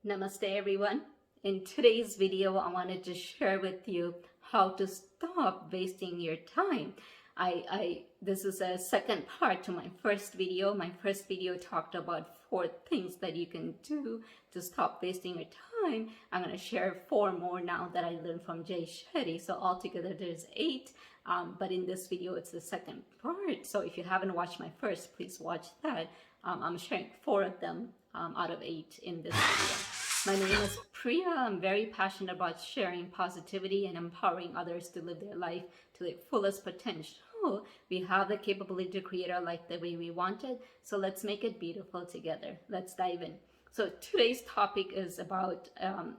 Namaste everyone. In today's video, I wanted to share with you how to stop wasting your time. This is a second part to my first video. My first video talked about 4 things that you can do to stop wasting your time. I'm going to share 4 more now that I learned from Jay Shetty. So altogether there's 8. But in this video, it's the second part. So if you haven't watched my first, please watch that. I'm sharing 4 of them out of 8 in this video. My name is Pria. I'm very passionate about sharing positivity and empowering others to live their life to their fullest potential. We have the capability to create our life the way we want it. So let's make it beautiful together. Let's dive in. So today's topic is about,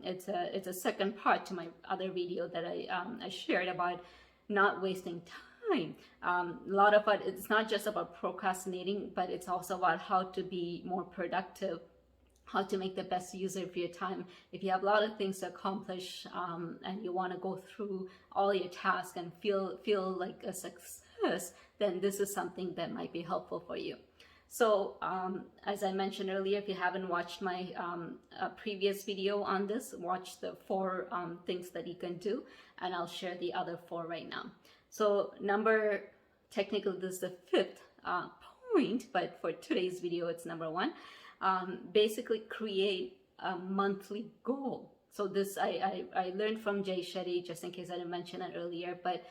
it's a second part to my other video that I shared about not wasting time. A lot of it, it's not just about procrastinating, but it's also about how to be more productive, how to make the best use of your time. If you have a lot of things to accomplish and you want to go through all your tasks and feel like a success, then this is something that might be helpful for you. So as I mentioned earlier, if you haven't watched my previous video on this, watch the 4 things that you can do, and I'll share the other 4 right now. So technically this is the 5th point, but for today's video, it's number 1. Basically create a monthly goal. So this I learned from Jay Shetty, just in case I didn't mention it earlier, but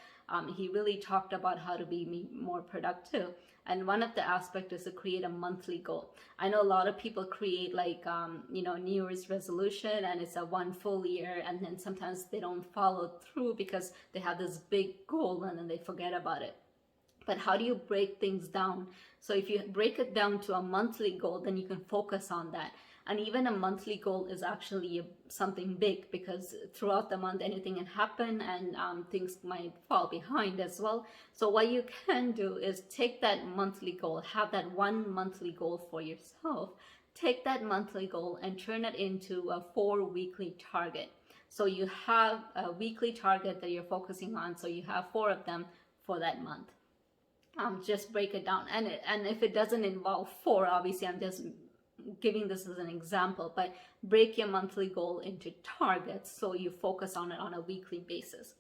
he really talked about how to be more productive. And one of the aspects is to create a monthly goal. I know a lot of people create like, New Year's resolution, and it's a 1 full year, and then sometimes they don't follow through because they have this big goal and then they forget about it. But how do you break things down? So if you break it down to a monthly goal, then you can focus on that. And even a monthly goal is actually something big, because throughout the month, anything can happen and things might fall behind as well. So what you can do is take that monthly goal, have that 1 monthly goal for yourself, take that monthly goal and turn it into a 4 weekly target. So you have a weekly target that you're focusing on. So you have 4 of them for that month. Just break it down. And if it doesn't involve 4, obviously I'm just giving this as an example, but break your monthly goal into targets so you focus on it on a weekly basis.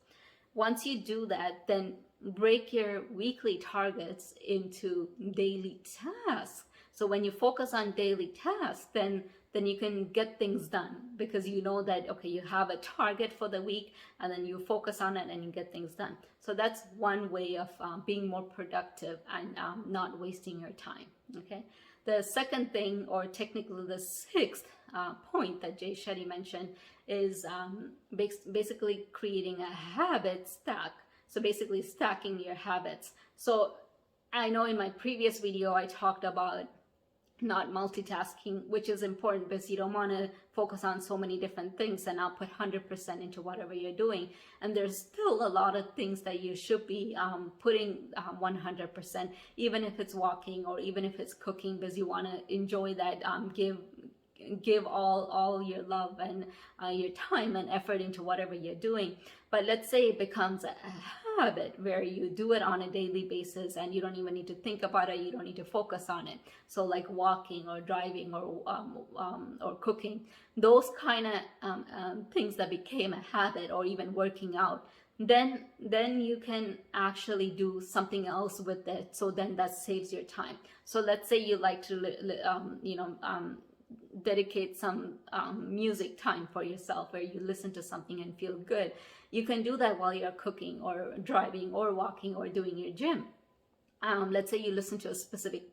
Once you do that, then break your weekly targets into daily tasks. So when you focus on daily tasks, then you can get things done, because you know that, okay, you have a target for the week, and then you focus on it and you get things done. So that's one way of being more productive and not wasting your time, okay? The second thing, or technically the 6th point that Jay Shetty mentioned, is basically creating a habit stack. So basically stacking your habits. So I know in my previous video, I talked about not multitasking, which is important because you don't want to focus on so many different things and not put 100% into whatever you're doing. And there's still a lot of things that you should be putting 100%, even if it's walking or even if it's cooking, because you want to enjoy that, give all your love and your time and effort into whatever you're doing. But let's say it becomes a habit where you do it on a daily basis and you don't even need to think about it, you don't need to focus on it. So like walking or driving or cooking, those kind of things that became a habit, or even working out, then you can actually do something else with it. So then that saves your time. So let's say you like to dedicate some music time for yourself, where you listen to something and feel good. You can do that while you're cooking or driving or walking or doing your gym. Let's say you listen to a specific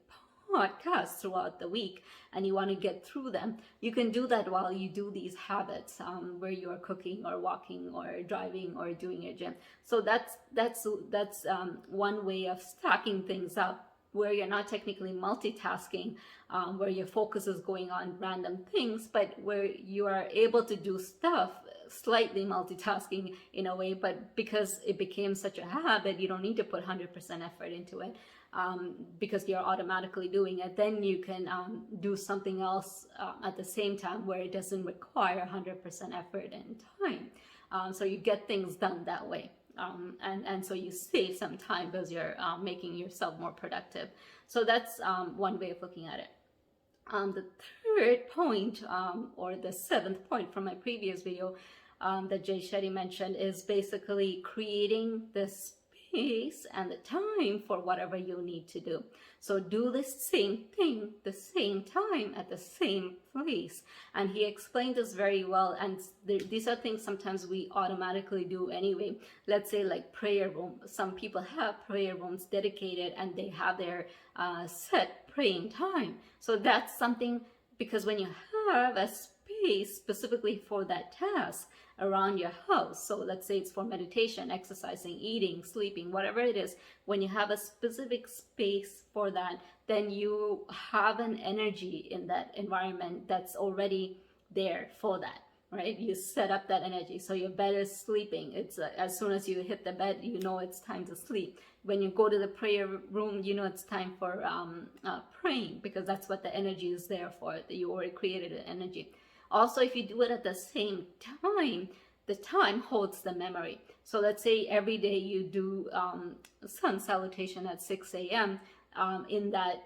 podcast throughout the week and you want to get through them. You can do that while you do these habits, where you are cooking or walking or driving or doing your gym. So that's one way of stacking things up, where you're not technically multitasking, where your focus is going on random things, but where you are able to do stuff, slightly multitasking in a way, but because it became such a habit, you don't need to put 100% effort into it, because you're automatically doing it. Then you can do something else at the same time where it doesn't require 100% effort and time. So you get things done that way. And so you save some time because you're making yourself more productive. So that's one way of looking at it. The third point, or the seventh point from my previous video that Jay Shetty mentioned, is basically creating the space and the time for whatever you need to do. So do the same thing, the same time at the same place. And he explained this very well. And these are things sometimes we automatically do anyway. Let's say like prayer room. Some people have prayer rooms dedicated and they have their set praying time. So that's something, because when you have a space specifically for that task around your house, so let's say it's for meditation, exercising, eating, sleeping, whatever it is, when you have a specific space for that, then you have an energy in that environment that's already there for that, right? You set up that energy. So your bed is sleeping. It's as soon as you hit the bed, you know it's time to sleep. When you go to the prayer room, you know it's time for praying, because that's what the energy is there for. You already created an energy. Also, if you do it at the same time, the time holds the memory. So let's say every day you do sun salutation at 6 a.m. In that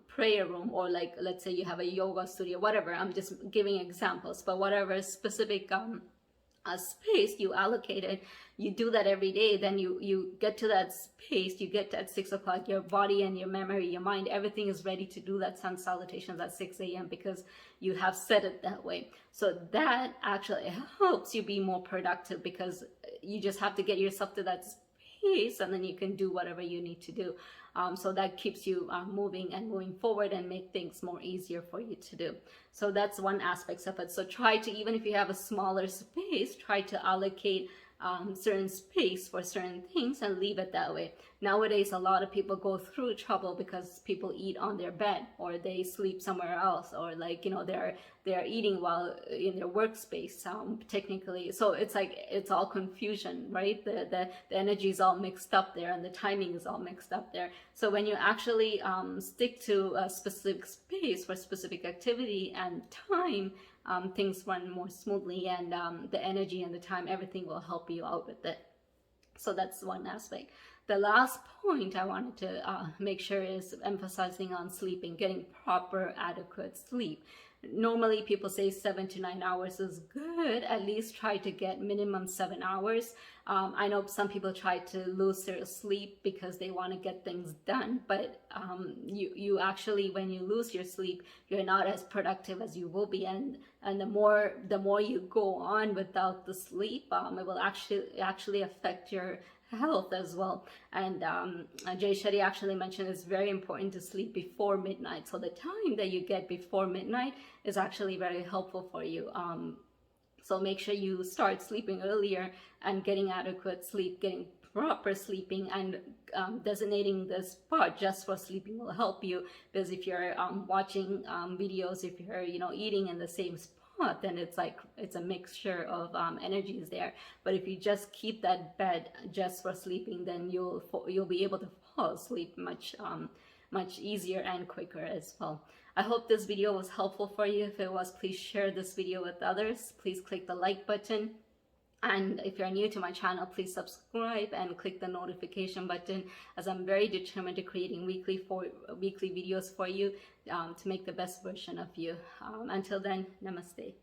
prayer room, or like let's say you have a yoga studio, whatever. I'm just giving examples, but whatever specific space you allocated, you do that every day, then you get to that space, you get at 6 o'clock, your body and your memory, your mind, everything is ready to do that sun salutations at 6 a.m. because you have set it that way. So that actually helps you be more productive, because you just have to get yourself to that space and then you can do whatever you need to do. So that keeps you moving and moving forward and make things more easier for you to do. So that's one aspect of it. So try to, even if you have a smaller space, try to allocate certain space for certain things and leave it that way. Nowadays, a lot of people go through trouble because people eat on their bed, or they sleep somewhere else, or like, you know, they're eating while in their workspace, technically. So it's like, it's all confusion, right? The energy is all mixed up there, and the timing is all mixed up there. So when you actually stick to a specific space for specific activity and time, things run more smoothly, and the energy and the time, everything will help you out with it. So that's one aspect. The last point I wanted to make sure is emphasizing on sleeping, getting proper, adequate sleep. Normally people say 7 to 9 hours is good. At least try to get minimum 7 hours. I know some people try to lose their sleep because they want to get things done, but you actually, when you lose your sleep, you're not as productive as you will be, and the more you go on without the sleep, it will actually affect your health as well. And Jay Shetty actually mentioned it's very important to sleep before midnight. So the time that you get before midnight is actually very helpful for you. So make sure you start sleeping earlier and getting adequate sleep, getting proper sleeping, and designating the spot just for sleeping will help you. Because if you're watching videos, if you're eating in the same spot, then it's like it's a mixture of energies there. But if you just keep that bed just for sleeping, then you'll be able to fall asleep much easier and quicker as well. I hope this video was helpful for you. If it was, please share this video with others. Please click the like button. And if you're new to my channel, please subscribe and click the notification button, as I'm very determined to creating weekly videos for you to make the best version of you. Until then, namaste.